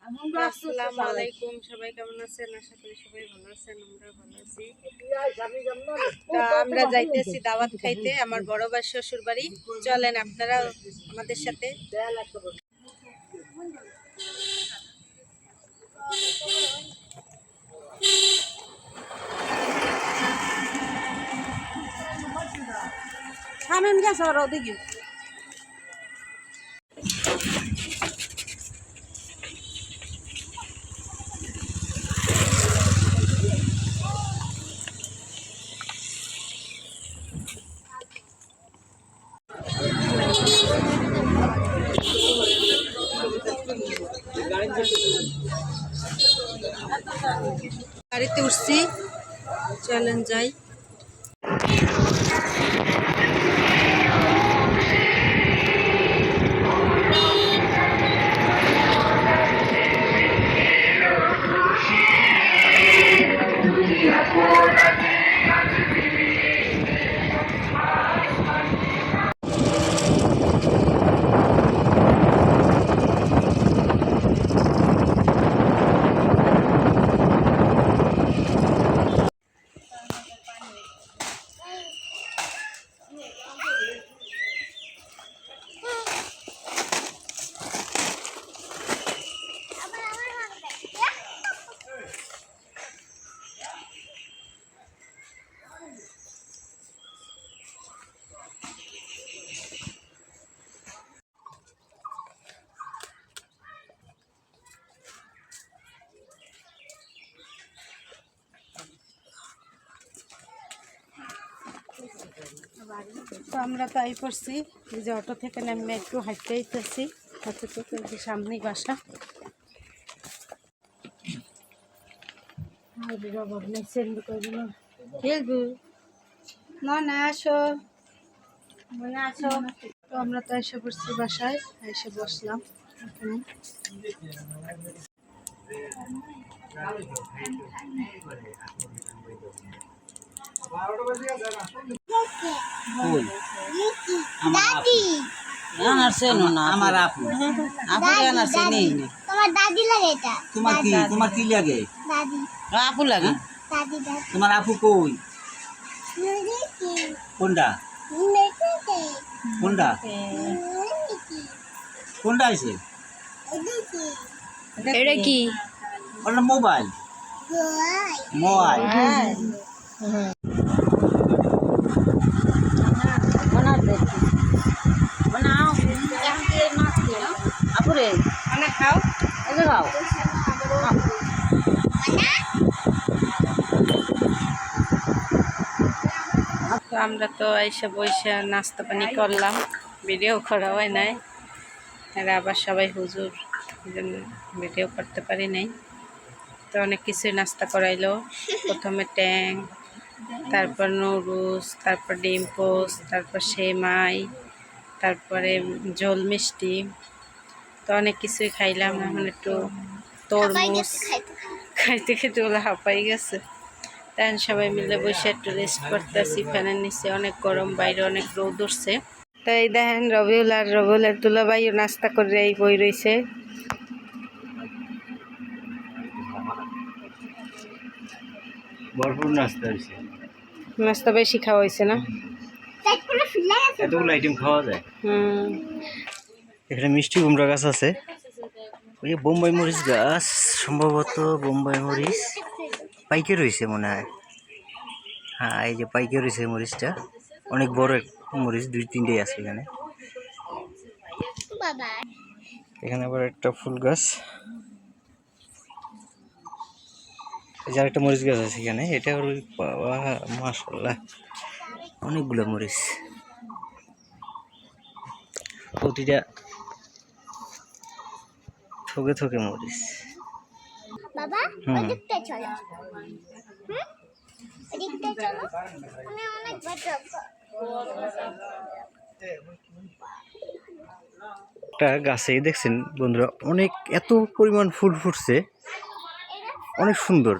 আসসালামু আলাইকুম, সবাই কেমন আছেন? আশা করি সবাই ভালো আছেন, আমরা ভালো আছি। তা আমরা যাইতেছি দাওয়াত খাইতে আমার বড় ভাই শ্বশুর বাড়ি। চলেন আপনারা আমাদের সাথে। থামেন গেছে ওরা ওদিকে। গাড়িতে উঠছি, চলেন যাই। তো আমরা তাই করছি, এই যে অটো থেকে নামে একটু হাঁটতে আইতেছি, হাঁটতে থেকে সামনেই বাসা। মনে আসো, মনে আসো। তো আমরা তো এসে পড়ছি বাসায়, এসে বসলাম এখানে। আমার আপু তোমার দাদি লাগে এটা। তোমার কি লাগে? দাদি আপু লাগে। দাদি তোমার আপু কই? কোনটা কোনটা কোনটা আছে? এটা কি? ওটা মোবাইল মোবাইল। আপুরে খাও খাও। তো আমরা তো এসে বসে নাস্তা পানি করলাম, ভিডিও করা হয় নাই। এরা আবার সবাই হুজুর, ভিডিও করতে পারি নাই। তো অনেক কিছুই নাস্তা করাইলো। প্রথমে ট্যাং, তারপর নুডলস, তারপর ডিম পোস্ট, তারপর সেমাই, তারপরে ঝোল মিষ্টি। তো অনেক কিছুই খাইলাম। এখন একটু তরমুজ খাইতে খেতে ওলা হাঁপাই গেছে। তাই সবাই মিলে বসে একটু রেস্ট করতেছি ফ্যানের নিচে। অনেক গরম, বাইরে অনেক রোদ উঠছে। তাই দেখেন রবিউলের দুলাভাইও নাস্তা করে এই বই রয়েছে। ভরপুর নাস্তা হয়েছে। নাস্তা বেশি খাওয়া হয়েছে না? এতগুলো আইটেম খাওয়া যায়। এখানে মিষ্টি কুমড়া গাছ আছে, ওই বোম্বাই মরিচ গাছ, সম্ভবত বোম্বাই মরিচ পাইকে রয়েছে মনে হয়। হ্যাঁ, এই যে পাইকে রয়েছে মরিচটা, অনেক বড় এক মরিচ, 2-3টেই আছে এখানে। এখানে আবার একটা ফুল গাছ, এই যে আরেকটা মরিচ গাছ আছে এখানে। এটা ওই বাবা, মাশাআল্লাহ অনেকগুলো মরিচ, প্রতিটা থোকে থোকে মরিচ। বাবা ওদিকটা চলো, ওদিকটা চলো, আমি অনেক একটা গাছে দেখছেন বন্ধুরা, অনেক এত পরিমাণ ফুল ফুটছে, অনেক সুন্দর।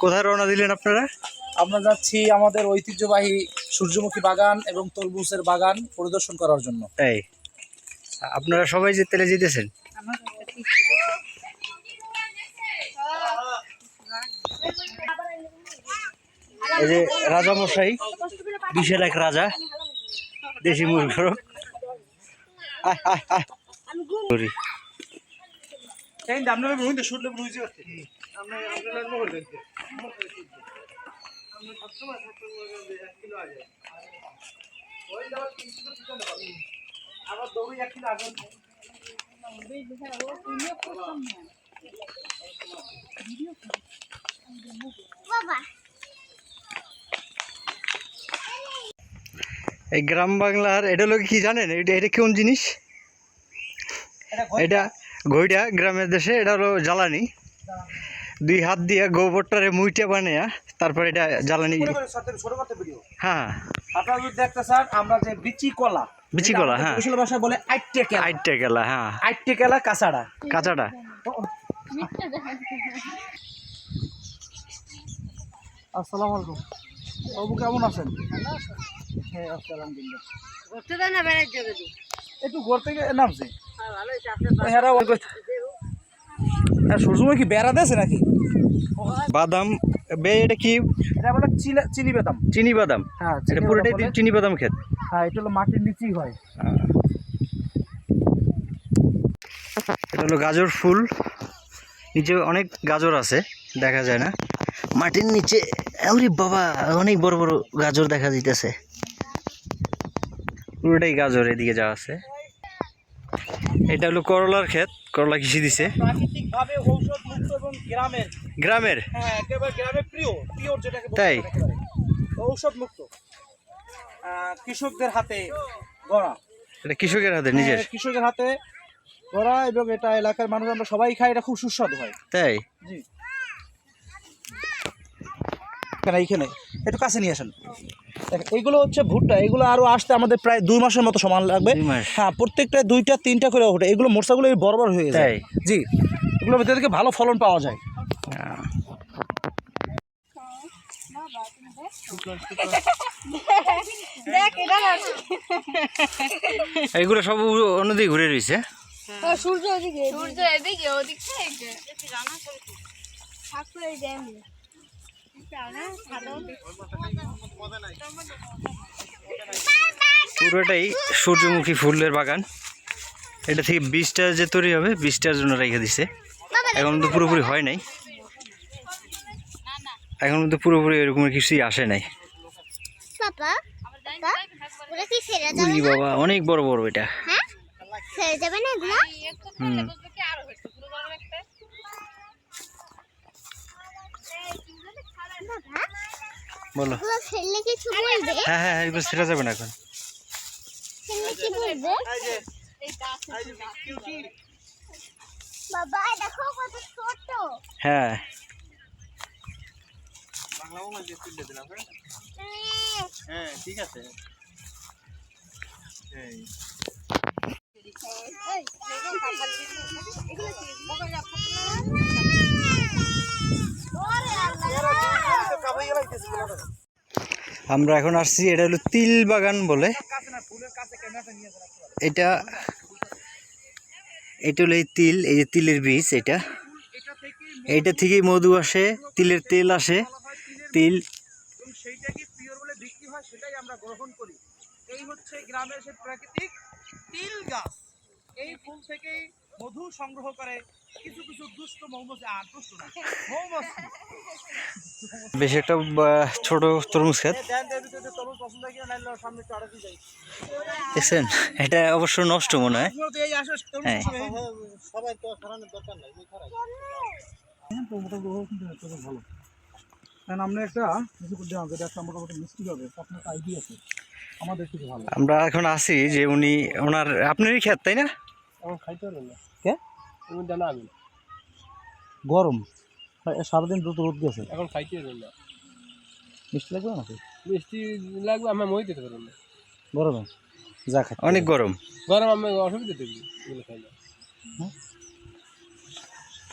কোথায় রওনা দিলেন আপনারা? আমরা যাচ্ছি আমাদের ঐতিহ্যবাহী সূর্যমুখী বাগান এবং তরমুজের বাগান পরিদর্শন করার জন্য। তাই আপনারা সবাই যে তেলে যেতেছেন? এই যে রাজা মশাই, বিশাল এক রাজা, দেশি মুরগির। বাবা এই গ্রাম বাংলার এটা হলো কি জানেন? এটা এটা কোন জিনিস? এটা ঘইটা গ্রামের দেশে এটা হলো জ্বালানি। 2 হাত দিয়ে গোবরটারে মুইটা বানিয়ে তারপর এটা জ্বালানি। হ্যাঁ, আপনারা যদি দেখতে স্যার, আমরা যে বিচি কলা, হ্যাঁ, কুশল ভাষা বলে আইটেকেলা। আইটেকেলা, হ্যাঁ, আইটেকেলা কাঁচাড়া। কাঁচাটা। আসসালামু আলাইকুম বাবু, কেমন আছেন? হ্যাঁ আলহামদুলিল্লাহ। একটু ঘর থেকে নামছে। সূর্যমুখী কি বেড়া দিয়েছে নাকি? বাদাম এটা কি? এটা বলে চিনি বাদাম। চিনি বাদাম, হ্যাঁ, এটা পুরোটাই চিনি বাদাম ক্ষেত। হ্যাঁ, এটা হলো মাটির নিচেই হয়। এটা হলো গাজর ফুল, নিচে অনেক গাজর আছে, দেখা যায় না মাটির নিচে। আরে বাবা, অনেক বড় বড় গাজর দেখা যাইতেছে, পুরোটাই গাজর এদিকে যা আছে। এটা হলো করলার ক্ষেত, করলা কৃষি দিছে। প্রাকৃতিকভাবে ঔষধ মুক্ত এবং গ্রামের, হ্যাঁ একেবারে গ্রামের পিওর যেটাকে বলে, তাই ঔষধ মুক্ত, কৃষকদের হাতে গড়া। এটা কৃষকের হাতে, নিজের কৃষকের হাতে গড়া, এবং এটা এলাকার মানুষ আমরা সবাই খাই। এটা খুব সুস্বাদু হয়। তাই? জি, এইখানে একটু কাছে নিয়ে আসেন। এইগুলো হচ্ছে ভুট্টা। এগুলো আরো আসতে আমাদের প্রায় 2 মাসের মতো সময় লাগবে। 2 মাস? হ্যাঁ, প্রত্যেকটা 2টা 3টা করে ওঠে। এগুলো মোরসাগুলো বড় বড় হয়ে যায়। জি, এগুলোর ভিতর থেকে ভালো ফলন পাওয়া যায়। এইগুলো সব অন্যদিকে ঘুরে রয়েছে। সূর্য ওদিকে, সূর্য এদিকে, ওদিক থেকে ঠাকুর এই দেন পুরোটাই সূর্যমুখী ফুলের বাগান। এটা থেকে বীজটা যে তৈরি হবে, বীজটার জন্য রেখে দিছে। এখন তো পুরোপুরি হয় নাই, এখন তো পুরোপুরি এরকম কিছুই আসে নাই। পাপা ওরা কি ছেড়ে যাবে? উরি বাবা, অনেক বড় বড় এটা। হ্যাঁ, ছেড়ে যাবে না এগুলো? বাবা বলো। এগুলো ফেললে কিছু বলবে? হ্যাঁ হ্যাঁ, এগুলো ছেড়ে যাবে না এখন। ফেললে কি বলবে? বাবা দেখো কত ছোট। হ্যাঁ, হ্যাঁ ঠিক আছে। আমরা এখন আসছি, এটা হলো তিল বাগান বলে। এটা এটা হলো এই তিল, এই যে তিলের বীজ, এইটা থেকেই মধু আসে, তিলের তেল আসে। তিল সেইটাকে পিওর বলে বিক্রি হয়, সেটাই আমরা গ্রহণ করি। এই হচ্ছে গ্রামের সেই প্রাকৃতিক তিল গাছ। এই ফুল থেকেই মধু সংগ্রহ করে কিছু কিছু দুষ্ট মৌমাছি। দুষ্ট না, মৌমাছি। বেশ একটা ছোট তরমুজ ক্ষেত দেখছেন। এটা অবশ্য নষ্ট মনে হয়। হ্যাঁ, সবাই তো সরানোর দরকার নাই। ভালো, কারণ আমরা একটা কিছু করতে হবে, যেটা একটা মোটামুটি মিষ্টি হবে। আপনার আইডিয়া আছে আমাদের থেকে ভালো। আমরা এখন আছি যে উনি, ওনার আপনারই ক্ষেত তাই না? এখন খাইতে পারবেন না। কে? তুমি জানা আমি গরম সারাদিন দ্রুত রোদ গেছে, এখন খাইতে পারবেন না। মিষ্টি লাগবে নাকি? মিষ্টি লাগবে, আমরা মই দিতে পারবেন না গরমে। যা খাই অনেক গরম, গরম আমি অসুবিধা দেখবি এগুলো খাইলে।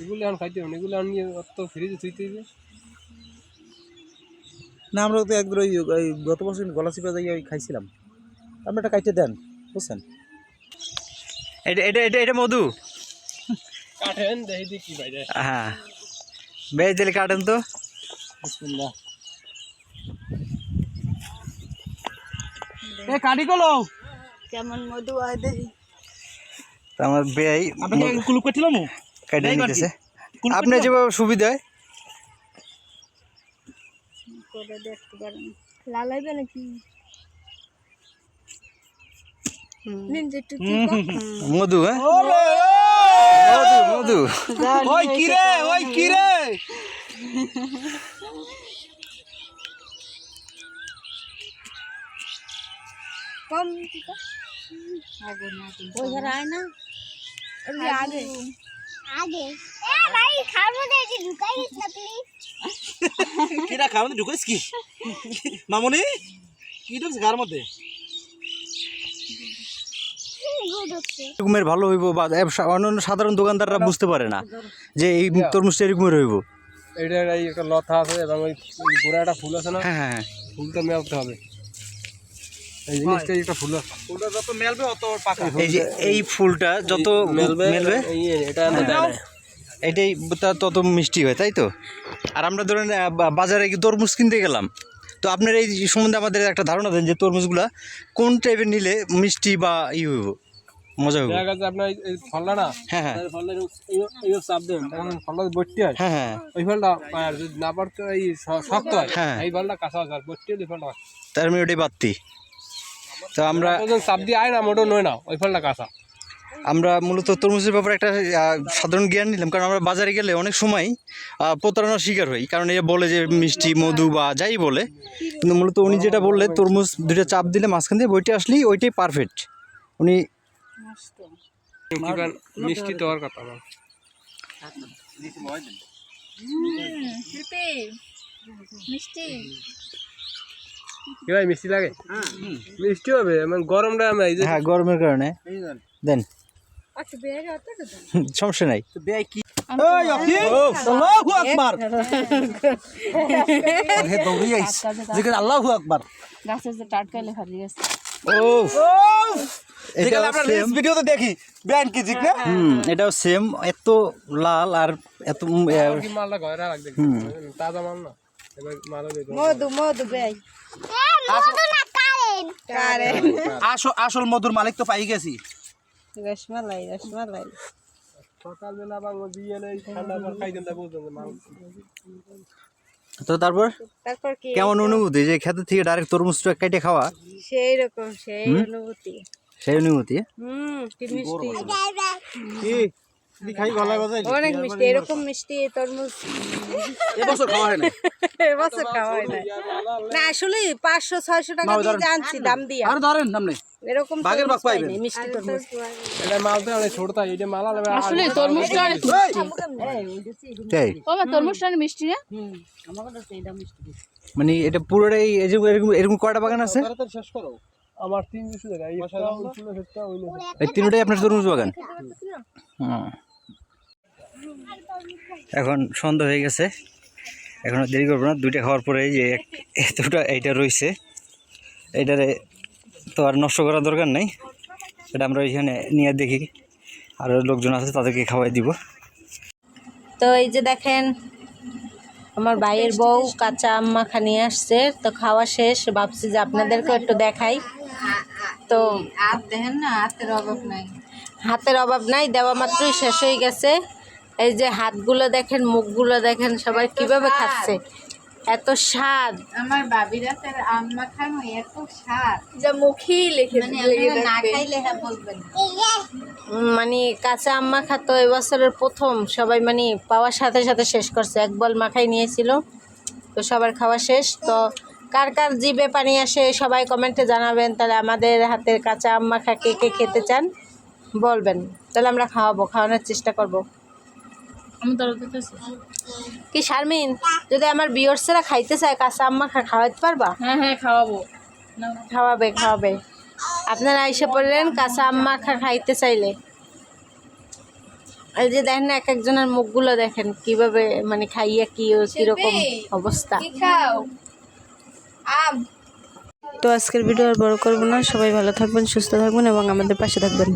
এগুলো এখন খাইতে হবে না, এগুলো আমি অত ফ্রিজে থুইতে হবে না। আমরা তো একবার ওই গত বছর গলা চিপা যাই ওই খাইছিলাম। আপনি একটা কাইটে দেন, বুঝছেন? এটা এটা এটা এটা মধু। কাটেন দেখি দি কি বাইরে। হ্যাঁ বেশ দিলে কাটেন তো। বিসমিল্লাহ। এ কাটি গেল কেমন মধু হয় দেখি। তো আমার বেয়াই আপনি কুলুপ কাটিলাম কেটে নিতেছে আপনি যেভাবে সুবিধা হয় করে দেখতে পারেন। লালাইবে নাকি নিন যে একটু মধু। হ্যাঁ মধু মধু। ওই কি রে ওই কি রে কম আগুন আগুন ওই ঘরে আয় না আগে আগে এ ভাই খাবো দে যে ঢুকাই দিস না প্লিজ কিরা খাওয়া ঢুকাইস কি মামুনি কি ঢুকছে ঘর মধ্যে এরকমের ভালো হইব বা অন্যান্য সাধারণ দোকানদাররা বুঝতে পারে না যে এই তরমুজটা এরকমের হইব। এইটা এই একটা লতা আছে এবং ওই গোড়া একটা ফুল আছে না, হ্যাঁ হ্যাঁ ফুলটা মেলতে হবে। এই জিনিসটা একটা ফুল আছে, ফুলটা যত মেলবে অত পাকা। এই যে এই ফুলটা যত মেলবে এটা এটাই তত মিষ্টি হয়, তাই তো? আর আমরা ধরেন বাজারে তরমুজ কিনতে গেলাম, তো আপনার এই সম্বন্ধে আমাদের একটা ধারণা দেন যে তরমুজগুলা কোন টাইপের নিলে মিষ্টি বা ই হইব, মজা হইব। দেখা যাচ্ছে আপনার এই ফলটা না, হ্যাঁ হ্যাঁ ফলটা এই চাপ দেন তখন ফলটা বট্টি হয়। হ্যাঁ হ্যাঁ ওই ফলটা আর যদি না পারতো এই শক্ত হয়, হ্যাঁ। এই ফলটা কাঁচা হয়, আর বট্টি হলে ফলটা তার মানে ওটাই বাত্তি। তো আমরা চাপ দিয়ে আয় না মোটো নয় না, ওই ফলটা কাঁচা। আমরা মূলত তরমুজের ব্যাপারে একটা সাধারণ জ্ঞান নিলাম, কারণ আমরা বাজারে গেলে অনেক সময় প্রতারণার শিকার হই, কারণ এ বলে যে মিষ্টি মধু বা যাই বলে, কিন্তু মূলত উনি যেটা বললে তরমুজ দুইটা চাপ দিলে মাঝখান দিয়ে বইটা আসলেই ওইটাই পারফেক্ট। উনি মিষ্টি তো হওয়ার কথা না। মিষ্টি কি ভাই মিষ্টি লাগে? মিষ্টি হবে, মানে গরমটা আমরা এই যে হ্যাঁ গরমের কারণে দেন, আচ্ছা বেরে অত সমস্যা নাই। ওই আকি আল্লাহু আকবার, হে দৌড়ি আইস জিকির আল্লাহু আকবার। গাছের যে টাটকাইলে হারিয়ে গেছে। ও এটা আমরা রিলস ভিডিওতে দেখি ব্যান্ড কি জিক না। এটাও সেম, এত লাল আর এত কি মালটা ঘরে রাখ দেখি, তাজা মাল না। এবার মাল হবে মধু মধু বেই মধু না কারেন আসল মধুর মালিক তো পাই গেছি। রসমালাই রসমালাই সকালবেলা বা দিয়ে নেই ঠান্ডা পর খাই দেন, তা বুঝবেন মাল। তো তারপর তারপর কি কেমন অনুভূতি যে খেতে থেকে ডাইরেক্ট তরমুজটা কেটে খাওয়া? সেই রকম সেই অনুভূতি। সেই অনুভূতি কি মিষ্টি, কি কি খাই গলায় বাজাই অনেক মিষ্টি। এরকম মিষ্টি তরমুজ এবছর খাওয়া হয় না। এবছর খাওয়া হয় না। না আসলে 500-600 টাকা দিয়ে জানছি দাম দিয়া, আর ধরেন সামনে এরকম বাগের বাগ পাইবেন। মিষ্টি তরমুজ। এটা মালতে অনেক ছোটটা, এটা মাল আলে আসলে তরমুজটা তাই বাবা তরমুজটা মিষ্টি না আমার কাছে এইটা মিষ্টি। মানে এটা পুরোটাই এই যে এরকম এরকম কয়টা বাগান আছে? তাড়াতাড়ি শেষ করো। আমার 300 টাকা এই একটা উঠলো সেটা হইলো। এই তিনটাই আপনার তরমুজ বাগান? হুম। এখন সন্ধ্যা হয়ে গেছে, এখন আর দেরি করবো না, দুইটা খাওয়ার পরে যে এতটা এইটা রয়েছে, এইটারে তো আর নষ্ট করার দরকার নেই, এটা আমরা এখানে নিয়ে দেখি আরও লোকজন আছে তাদেরকে খাওয়াই দিব। তো এই যে দেখেন আমার ভাইয়ের বউ কাঁচা আম মাখা নিয়ে আসছে, তো খাওয়া শেষ, ভাবছি যে আপনাদেরকে একটু দেখাই। তো আর দেখেন না হাতের অভাব নাই, হাতের অভাব নাই, দেওয়া মাত্রই শেষ হয়ে গেছে। এই যে হাতগুলো দেখেন, মুখগুলো দেখেন, সবাই কিভাবে খাচ্ছে, এত স্বাদ। আমার বাবির হাতের আম মাখানো এত স্বাদ, যা মুখি লিখে মানে আপনারা না খাইলে হ্যাঁ বলবেন। মানে কাঁচা আম মাখা তো এবছরের প্রথম, সবাই মানে পাওয়ার সাথে সাথে শেষ করছে, এক বল মাখাই নিয়েছিল, তো সবার খাওয়া শেষ। তো কার কার জিভে পানি আসে সবাই কমেন্টে জানাবেন, তাহলে আমাদের হাতের কাঁচা আম মাখা কে কে খেতে চান বলবেন, তাহলে আমরা খাওয়ানোর চেষ্টা করব। আমি তরফ থেকে কি শারমিন, যদি আমার ভিউয়ার্সরা খাইতে চায় কাঁচা আম মাখা খাওয়াতে পারবা? হ্যাঁ হ্যাঁ খাওয়াবো। খাওয়াবে আপনারা এসে পড়লেন কাঁচা আম মাখা খাইতে চাইলে। এই যে দেখেন না এক একজনের মুখগুলো দেখেন কিভাবে মানে খাইয়া কিরকম অবস্থা। খাও আম। তো আজকের ভিডিও আর বড় করবো না, সবাই ভালো থাকবেন, সুস্থ থাকবেন এবং আমাদের পাশে থাকবেন।